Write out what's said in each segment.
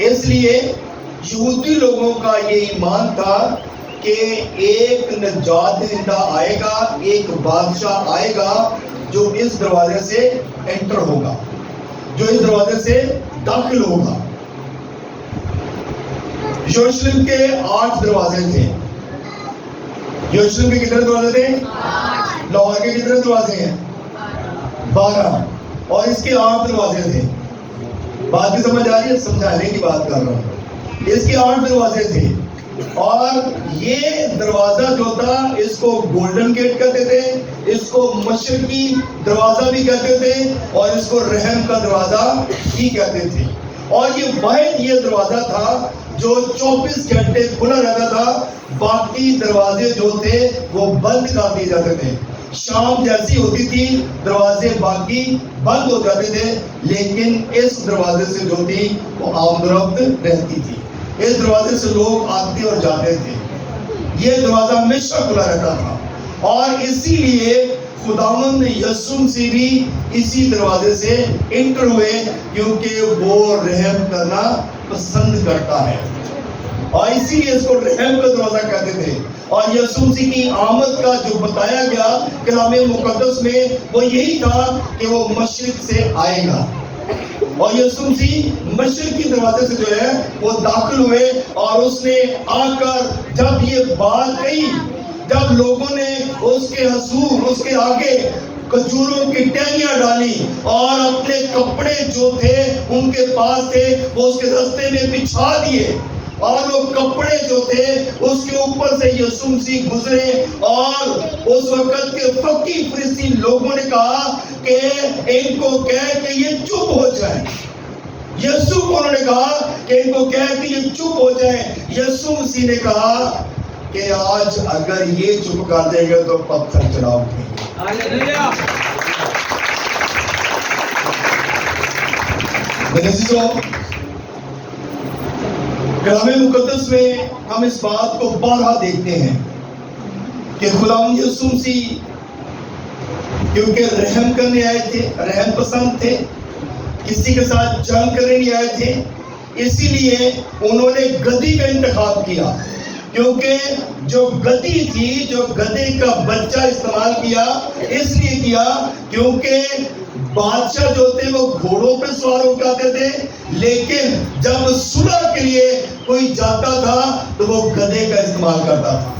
اس لیے یہودی لوگوں کا یہ ایمان تھا کہ ایک نجات دہندہ آئے گا، ایک بادشاہ آئے گا جو اس دروازے سے انٹر ہوگا، جو اس دروازے سے داخل ہوگا۔ یروشلم کے 8 دروازے تھے۔ یروشلم کے کتنے دروازے تھے؟ 8۔ لاہور کے کتنے دروازے ہیں؟ 12۔ اور اس کے 8 دروازے تھے۔ بات بھی سمجھ آ رہی ہے؟ سمجھانے کی بات کر رہا ہوں۔ اس کے 8 دروازے تھے، اور یہ دروازہ جو تھا اس کو گولڈن گیٹ کہتے تھے، اس کو مشرقی دروازہ بھی کہتے تھے، اور اس کو رحم کا دروازہ بھی کہتے تھے۔ اور یہ واحد یہ دروازہ تھا جو 24 گھنٹے کھلا رہتا تھا، باقی دروازے جو تھے وہ بند کر دیے جاتے تھے۔ شام جیسی ہوتی تھی دروازے باقی بند ہو جاتے تھے، لیکن اس دروازے سے جو تھی وہ آمد و رفت رہتی تھی۔ اس دروازے سے لوگ آتے اور جاتے تھے۔ یہ دروازہ ہمیشہ کھلا رہتا تھا، اور اسی لیے خداوند یسوع مسیح بھی اسی دروازے سے انٹر ہوئے، کیونکہ وہ رحم کرنا پسند کرتا ہے، اور اسی لیے اس کو رحم کا دروازہ کہتے تھے۔ اور یسوع مسیح کی آمد کا جو بتایا گیا کلام مقدس میں وہ یہی تھا کہ وہ مشرق سے آئے گا، اور یسوع مسیح مشرق کی دروازے سے جو ہے وہ داخل ہوئے، اور اس نے آ کر جب یہ بات کہی، جب لوگوں نے اس کے حضور اس کے آگے کھجوروں کی ٹہنیاں ڈالی اور اپنے کپڑے جو تھے ان کے پاس تھے وہ اس کے رستے میں بچھا دیے، اور وہ کپڑے جو تھے اس کے اوپر سے یسوع مسیح گزرے، اور اس وقت کے فقی فرشتی لوگوں نے کہا کہ ان کو کہہ کہ یہ چپ ہو جائیں۔ یسوع کو انہوں نے کہا کہ ان کو کہہ کہ یہ چپ ہو جائیں۔ یسوع مسیح نے کہا کہ آج اگر یہ چپ کر دیں گے تو پتھر چلا اٹھیں گے۔ میرے عزیزو، کلام مقدس میں ہم اس بات کو بارہا دیکھتے ہیں کہ خداوند یسوع مسیح کیونکہ رحم کرنے آئے تھے، رحم پسند تھے، کسی کے ساتھ جنگ کرنے نہیں آئے تھے، اسی لیے انہوں نے گدی کا انتخاب کیا، کیونکہ جو گدی تھی، جو گدے کا بچہ استعمال کیا، اس لیے کیا کیونکہ بادشاہ جو تھے وہ گھوڑوں پہ سوار ہو کے آتے تھے، لیکن جب صلح کے لیے کوئی جاتا تھا تو وہ گدھے کا استعمال کرتا تھا،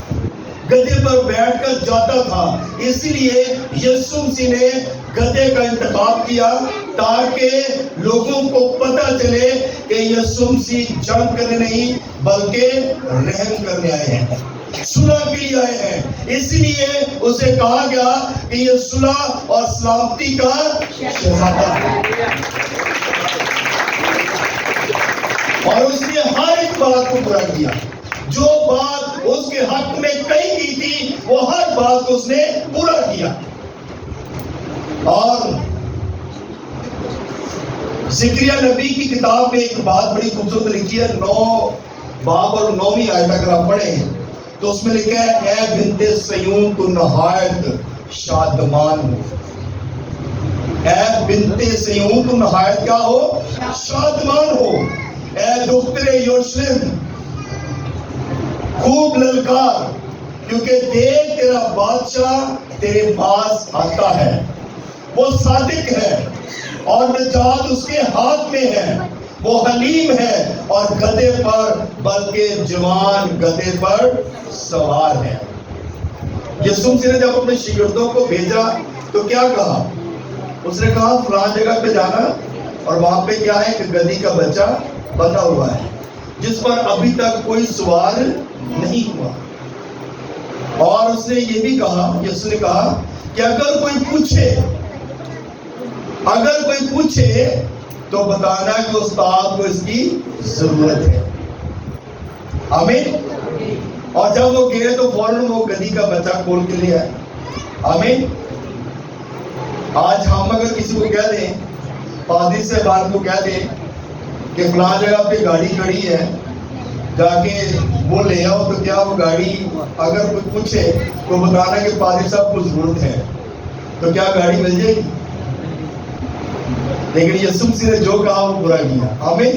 گدھے پر بیٹھ کر جاتا تھا۔ اسی لیے یسوع مسیح نے گدھے کا انتخاب کیا تاکہ لوگوں کو پتہ چلے کہ یسوع مسیح جنگ کرنے نہیں بلکہ رحم کرنے آئے ہیں، صلح کے لیے آئے ہیں۔ اسی لیے اسے کہا گیا کہ یہ صلح اور سلامتی کا شہزادہ ہے، اور اس نے ہر ایک بات کو پورا کیا، جو بات اس کے حق میں کہی گئی تھی وہ ہر بات کو اس نے پورا کیا۔ اور زکریا نبی کی کتاب میں ایک بات بڑی خوبصورت لکھی ہے، 9 باب اور 9ویں آیت اگر آپ پڑھیں تو اس میں لکھا ہے، اے بنت صیون تو نہایت شادمان ہو، اے بنت صیون تو نہایت کیا ہو؟ شادمان ہو، اے دختر یروشلم خوب للکار، کیونکہ دیکھ تیرا بادشاہ تیرے پاس آتا ہے، وہ صادق ہے اور نجات اس کے ہاتھ میں ہے، وہ حلیم ہے اور گدھے پر بلکہ جوان گدھے پر سوار ہے۔ یسوع مسیح نے جب اپنے شاگردوں کو بھیجا تو کیا کہا؟ اس نے کہا فلاں جگہ پہ جانا اور وہاں پہ کیا ہے کہ گدھی کا بچہ بندھا ہوا ہے جس پر ابھی تک کوئی سوار نہیں ہوا۔ اور اس نے یہ بھی کہا، یسوع نے کہا کہ اگر کوئی پوچھے تو بتانا کہ استاد کو اس کی ضرورت ہے۔ آمین۔ اور جب وہ گئے تو فوراً وہ گدھی کا بچہ کھول کے لے آئے۔ آمین۔ آج ہم اگر کسی کو کہہ دیں، پادری صاحبان کو کہہ دیں کہ فلاں جگہ پہ گاڑی کھڑی ہے، جا کے وہ لے آؤ، تو کیا وہ گاڑی اگر کوئی پوچھے تو بتانا کہ پادری صاحب کو ضرورت ہے، تو کیا گاڑی مل جائے گی؟ لیکن یسوع مسیح نے جو کہا وہ پورا کیا۔ آمین۔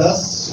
10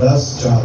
10:4।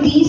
30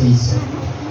23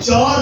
4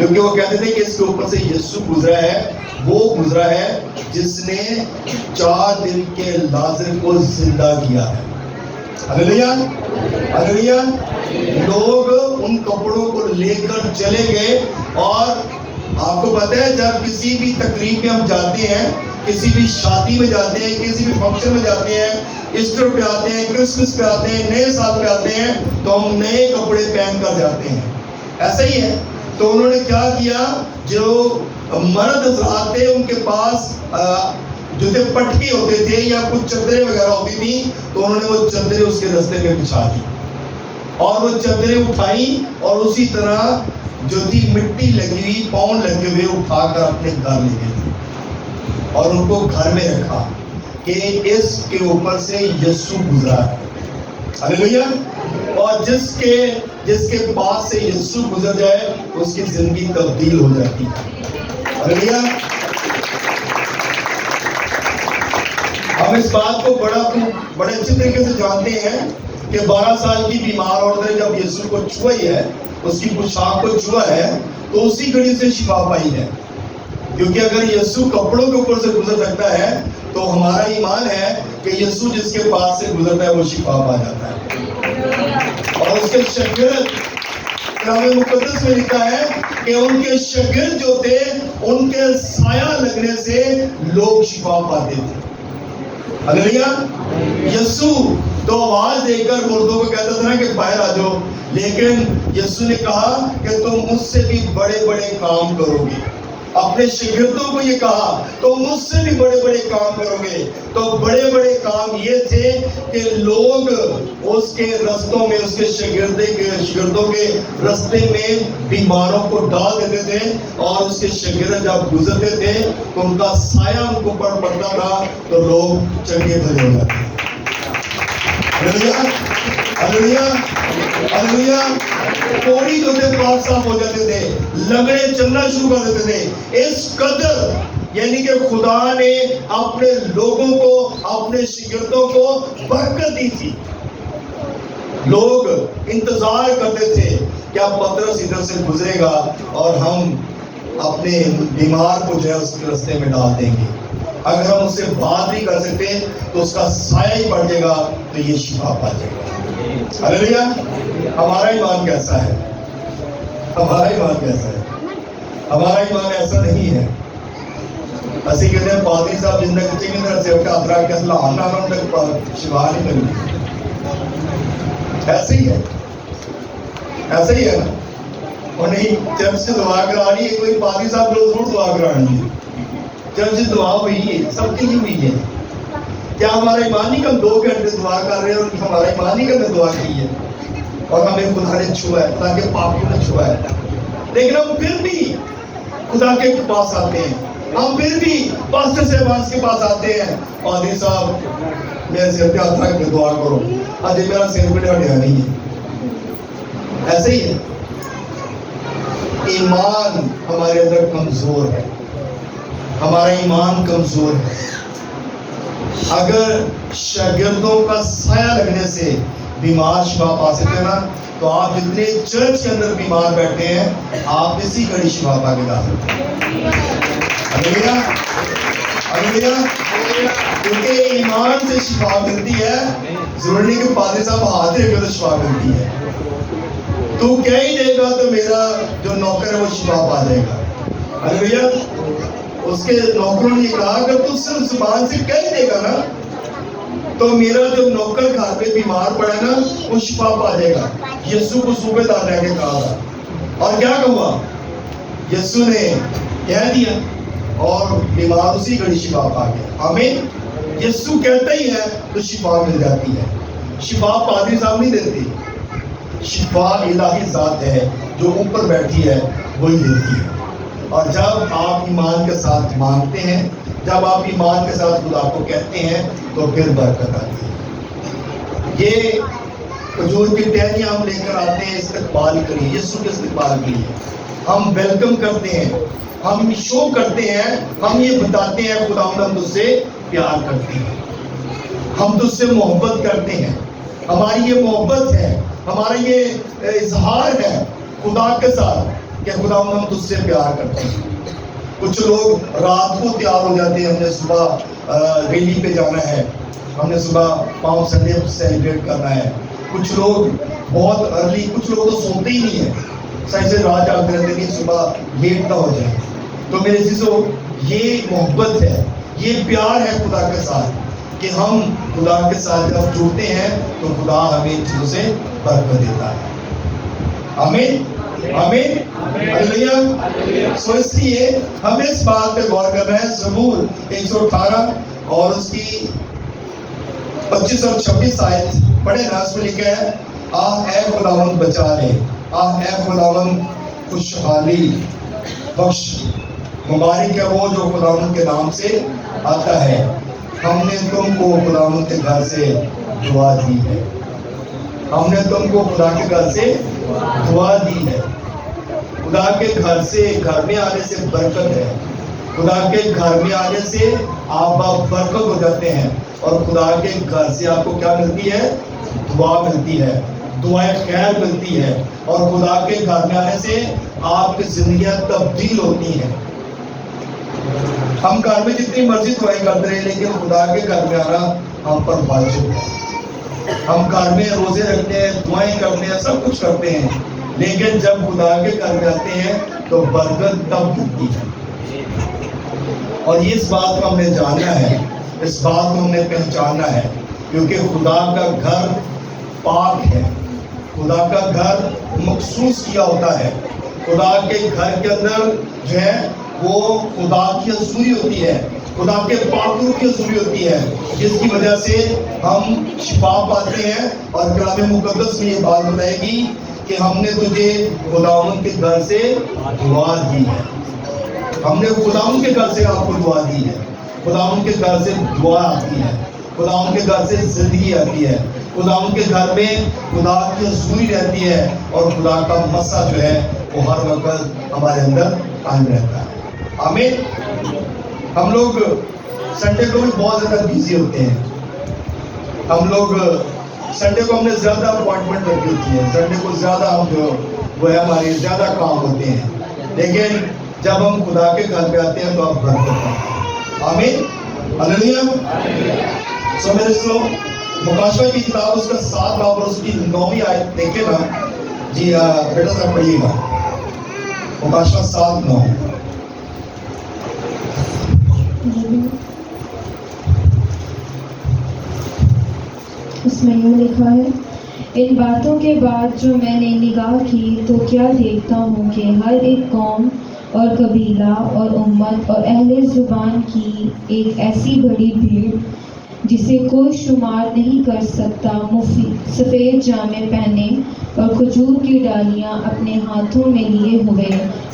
کیونکہ وہ کہتے تھے کہ اس کے اوپر سے یسوع گزرا ہے، وہ گزرا ہے جس نے 4 دن کے لازر کو زندہ کیا ہے۔ ہلیلویا، ہلیلویا۔ لوگ ان کپڑوں کو لے کر چلے گئے، اور آپ کو پتہ ہے جب کسی بھی تقریب میں ہم جاتے ہیں، کسی بھی شادی میں جاتے ہیں، کسی بھی فنکشن میں جاتے ہیں، ایسٹر پہ آتے ہیں، کرسمس پہ آتے ہیں، نئے سال پہ آتے ہیں، تو ہم نئے کپڑے پہن کر جاتے ہیں، ایسا ہی ہے۔ تو انہوں نے کیا کیا، جو مرد حضرات تھے ان کے پاس جو تھے پٹکے ہوتے تھے یا کچھ چادریں وغیرہ ہوتی تھی، تو انہوں نے وہ چادریں اس کے رستے میں بچھا دی، اور وہ چادریں اٹھائیں اور اسی طرح جو تھی مٹی لگی ہوئی، پاؤں لگے ہوئے اٹھا کر اپنے گھر لے گئے اور ان کو گھر میں رکھا کہ اس کے اوپر سے یسوع گزرا ہے۔ ہلیلویا۔ اور جس کے پاس سے یسوع گزر جائے اس کی زندگی تبدیل ہو جاتی ہے۔ ہلیلویا۔ ہم اس بات کو بڑے اچھے طریقے سے جانتے ہیں کہ 12 سال کی بیمار عورت نے جب یسوع کو چھوا ہے، اس کی پوشاک کو چھوا ہے، تو اسی گھڑی سے شفا پائی ہے، کیونکہ اگر یسوع کپڑوں کے اوپر سے گزر سکتا ہے تو ہمارا ایمان ہے کہ یسوع جس کے پاس سے گزرتا ہے وہ شفا پا جاتا ہے۔ اور اس کے شاگرد، کلام مقدس میں لکھا ہے کہ ان کے شاگرد جو تھے ان کے سایہ لگنے سے لوگ شفا پاتے تھے۔ ہلیلویا۔ یسوع تو آواز دے کر مردوں کو کہتا تھا نا کہ باہر آ جاؤ، لیکن یسوع نے کہا کہ تم مجھ سے بھی بڑے بڑے کام کرو گے۔ اپنے شاگردوں کو یہ کہا تم مجھ سے بھی بڑے بڑے کام کرو گے۔ تو بڑے بڑے کام یہ تھے کہ لوگ اس کے رستوں میں، اس کے شاگردوں کے رستے میں بیماروں کو ڈال دیتے تھے، اور اس کے شاگرد جب گزرتے تھے تو ان کا سایہ ان کو پڑتا تھا تو لوگ چنگے بھلے ہو جاتے تھے۔ ہلیلویا، ہلیلویا، ہلیلویا۔ کوڑی جو تھے پاک صاف ہو جاتے تھے، لنگڑے چلنا شروع کر دیتے تھے۔ اس قدر یعنی کہ خدا نے اپنے لوگوں کو، اپنے شاگردوں کو برکت دی تھی۔ لوگ انتظار کرتے تھے کہ اب پترس ادھر سے گزرے گا اور ہم اپنے بیمار کو جو ہے اس کے رستے میں ڈال دیں گے، اگر ہم اس سے بات نہیں کر سکتے تو اس کا سایہ ہی پڑ جائے گا تو یہ شفا پا جائے گا۔ ہلیلویا۔ ہمارا ایمان کیسا ہے؟ ہمارا ایمان کیسا ہے؟ ہمارا ایمان ایسا نہیں ہے۔ اسی کہتے ہیں پادری صاحب جن تک چنگی طرح سے اترا کے اصلا آنا ہم تک شفا نہیں ملی۔ ایسے ہی ہے، ایسا ہی ہے نا۔ اور نہیں چرچ سے دعا کرانی ہے، کوئی پادری صاحب کو ضرور دعا کرانی ہے۔ چرچ سے دعا ہوئی ہے، سب کے لیے ہوئی ہے۔ کیا ہمارا ایمان نہیں کہ ہم 2 گھنٹے دعا کر رہے ہیں، اور ہمارا ایمان نہیں کہ ہم نے دعا کی ہے اور ہمیں خدا نے چھوا ہے، خدا کے پاپوں نے چھوا ہے، لیکن ہم پھر بھی خدا کے پاس آتے ہیں، ہم پھر بھی پاسٹر صاحب کے پاس آتے ہیں، پادری صاحب میرے سر پہ ہاتھ رکھ کے دعا کرو، آج میرا سر پہ ہٹیا نہیں ہے۔ ایسے ہی ہے، ایمان ہمارے اندر کمزور ہے، ہمارا ایمان کمزور ہے۔ اگر شاگردوں کا سایہ لگنے سے بیمار شفا پا سکتے ہیں نا، تو آپ جتنے چرچ کے اندر بیمار بیٹھے ہیں آپ اسی گھڑی شفا پا کے جا سکتے ہیں۔ ہلیلویا، ہلیلویا۔ کیونکہ ایمان سے شفا ملتی ہے، ضروری نہیں کہ پادری صاحب ہاتھ رکھ کے شفا ملتی ہے۔ تو کہہ ہی دے گا تو میرا جو نوکر ہے وہ شفا پا جائے گا۔ ہلیلویا۔ اس کے نوکروں نے کہا کہ تو صرف زبان سے کہہ دے گا نا تو میرا جو نوکر گھر پہ بیمار پڑا نا وہ شفا پا جائے گا۔ یسوع کو صوبے دار رہ کے کہا تھا، اور کیا کہا؟ یسوع نے کہہ دیا اور بیمار اسی گھڑی شفا پا گیا۔ آمین۔ یسوع کہتا ہی ہے تو شفا مل جاتی ہے۔ شفا پادری صاحب نہیں دیتی، شفا الہی ذات ہے جو اوپر بیٹھی ہے وہی دیتی ہے۔ اور جب آپ ایمان کے ساتھ مانگتے ہیں، جب آپ ایمان کے ساتھ خدا کو کہتے ہیں تو پھر برکت آتی ہے۔ یہ کھجور کی ٹہنیاں ہم لے کر آتے ہیں استقبال کے لیے، یسوع کے استقبال کے لیے ہم ویلکم کرتے ہیں، ہم شو کرتے ہیں، ہم یہ بتاتے ہیں خداوند ہم تجھ سے پیار کرتے ہیں، ہم تجھ سے محبت کرتے ہیں، ہماری یہ محبت ہے، ہمارا یہ اظہار ہے خدا کے ساتھ کہ خدا ہم تجھ سے پیار کرتے ہیں. کچھ لوگ رات کو تیار ہو جاتے ہیں, ہم نے صبح ریلی پہ جانا ہے, ہم نے صبح پاؤں سنڈے سیلیبریٹ کرنا ہے. کچھ لوگ بہت ارلی, کچھ لوگ تو سوتے ہی نہیں ہیں, صحیح سے رات جاگتے رہتے کہ صبح لیٹ نہ ہو جائے. تو میرے عزیزو, یہ محبت ہے, یہ پیار ہے خدا کے ساتھ کہ ہم خدا کے ساتھ جب جڑتے ہیں تو خدا ہمیں ان چیزوں سے برکت دیتا ہے. آمین آمین ہلیلویا. سو اس لیے ہمیں اس بات پہ غور کرنا ہے. زبور 118 اور اس کی 25 اور 26 آیت پڑھے نا. اس میں لکھا ہے, آہ اے خداوند بچا لے, آہ اے خداوند خوشحالی بخش, مبارک ہے وہ جو خداوند کے نام سے آتا ہے. ہم نے تم کو خداوند کے گھر سے دعا دی ہے, ہم نے تم کو خدا کے گھر سے دعا دی ہے. خدا کے گھر سے, گھر میں آنے سے برکت ہے. خدا کے گھر میں آنے سے آپ برکت ہو جاتے ہیں, اور خدا کے گھر سے آپ کو کیا ملتی ہے؟ دعا ملتی ہے, دعائیں خیر ملتی ہے. اور خدا کے گھر میں آنے سے آپ کی زندگیاں تبدیل ہوتی ہیں. ہم گھر میں جتنی مرضی دعائیں کرتے رہے, لیکن خدا کے گھر میں آنا ہم پر واجب ہے. ہم گھر میں روزے رکھتے ہیں, دعائیں کرتے ہیں, سب کچھ کرتے ہیں, لیکن جب خدا کے گھر میں آتے ہیں تو برکت تب ملتی ہے. اور یہ اس بات کو ہم نے جاننا ہے, اس بات کو ہم نے پہچاننا ہے, کیونکہ خدا کا گھر پاک ہے, خدا کا گھر مخصوص کیا ہوتا ہے. خدا کے گھر کے اندر جو ہے وہ خدا کی حضوری ہوتی ہے, خدا کے پاکوں کی حضوری ہوتی ہے, جس کی وجہ سے ہم شفا پاتے ہیں. اور کلام مقدس میں یہ بات بتائے گی کہ ہم نے تجھے خداوند کے گھر سے دعا دی ہے. ہم نے خداوند کے گھر سے آپ کو دعا دی ہے. خداوند کے گھر سے دعا آتی ہے, خداوند کے گھر سے زندگی آتی ہے, خداوند کے گھر میں خدا کی حضوری رہتی ہے, اور خدا کا مسا جو ہے وہ ہر وقت ہمارے اندر قائم رہتا ہے. آمین. ہم لوگ سنڈے کو بھی بہت زیادہ بیزی ہوتے ہیں. ہم لوگ سنڈے کو ہم نے زیادہ اپوائنٹمنٹ رکھی ہوتی ہے, سنڈے کو زیادہ ہم جو وہ ہے ہمارے زیادہ کام ہوتے ہیں, لیکن جب ہم خدا کے گھر پہ آتے ہیں تو آپ برکت پاتے ہیں. آمین ہلیلویا. سو میرے دوستو, مکاشفہ کی کتاب اس کا 7 باب اور اس کی 9ویں آیت دیکھیں نا. جی بیٹا صاحب پڑھیے گا مکاشفہ 7:9. اس میں یوں لکھا ہے, ان باتوں کے بعد جو میں نے نگاہ کی تو کیا دیکھتا ہوں کہ ہر ایک قوم اور قبیلہ اور امت اور اہل زبان کی ایک ایسی بڑی بھیڑ جسے کوئی شمار نہیں کر سکتا, سفید جامے پہنے اور کھجور کی ڈالیاں اپنے ہاتھوں میں لیے ہوئے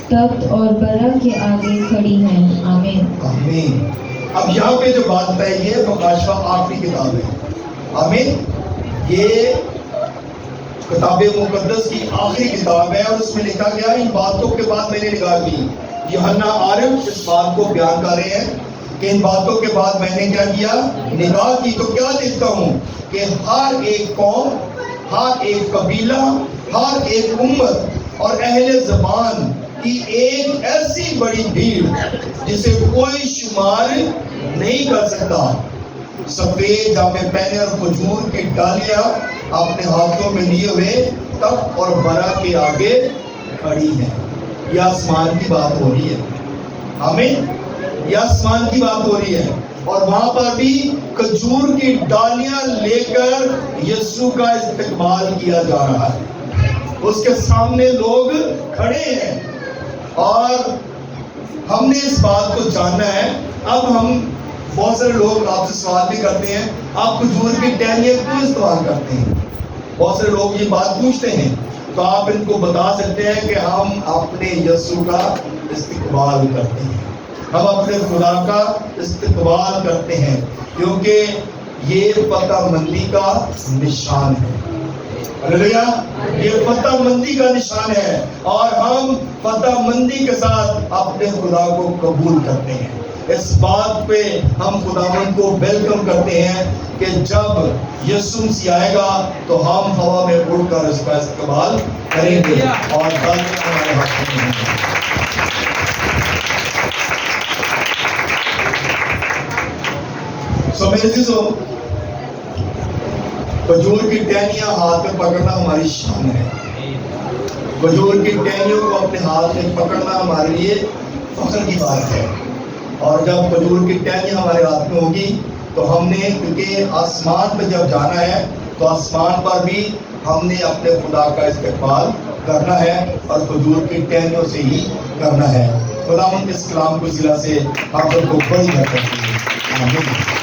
تخت اور برا کے آگے کھڑی ہیں. آمین آمین. اب یہاں پہ جو بات بتائی ہے مکاشفہ آخری کتاب ہے. آمین. یہ کتاب مقدس کی آخری کتاب ہے, اور اس میں لکھا گیا ان باتوں کے بعد میں نے نگاہ کی. یوحنا عارف اس بات کو بیان کر رہے ہیں کہ ان باتوں کے بعد میں نے کیا کیا؟ نگاہ کی. تو کیا دیکھتا ہوں کہ ہر ایک قوم, ہر ایک قبیلہ, ہر ایک امت اور اہل زبان کی ایک ایسی بڑی بھیڑ جسے کوئی شمار نہیں کر سکتا, سفید جامے پہنے اور کھجور کی ڈالیاں اپنے ہاتھوں میں لیے ہوئے تخت اور برا کے آگے کھڑی ہیں. یہ آسمان کی بات ہو رہی ہے. آمین. یہ آسمان کی بات ہو رہی ہے, اور وہاں پر بھی کھجور کی ڈالیاں لے کر یسوع کا استقبال کیا جا رہا ہے. اس کے سامنے لوگ کھڑے ہیں, اور ہم نے اس بات کو جاننا ہے. اب ہم بہت سارے لوگ آپ سے سوال بھی کرتے ہیں, آپ کھجور کی ٹہنیاں کیوں استعمال کرتے ہیں؟ بہت سارے لوگ یہ بات پوچھتے ہیں. تو آپ ان کو بتا سکتے ہیں کہ ہم اپنے یسوع کا استقبال کرتے ہیں, ہم اپنے خدا کا استقبال کرتے ہیں, کیونکہ یہ فتح مندی کا نشان ہے. ہلیلویا. یہ فتح مندی کا نشان ہے, اور ہم فتح مندی کے ساتھ اپنے خدا کو قبول کرتے ہیں. اس بات پہ ہم خداوند کو ویلکم کرتے ہیں کہ جب یسوع مسیح آئے گا تو ہم ہوا میں اڑ کر اس کا استقبال کریں گے اور دعوت ہمارے ہاتھ میں ہے۔ میرے عزیزو، کھجور کی ٹہنیاں ہاتھ میں پکڑنا ہماری شان ہے۔ کھجور کی ٹہنیوں کو اپنے ہاتھ میں پکڑنا ہمارے لیے فخر کی بات ہے۔ اور جب کھجور کی ٹہنیاں ہمارے ہاتھ میں ہوگی تو ہم نے، کیونکہ آسمان پہ جب جانا ہے تو آسمان پر بھی ہم نے اپنے خدا کا استقبال کرنا ہے اور کھجور کی ٹہنیوں سے ہی کرنا ہے۔ خداوند اس کلام کو ضلع سے آپ کو بڑی برکت دے۔ آمین۔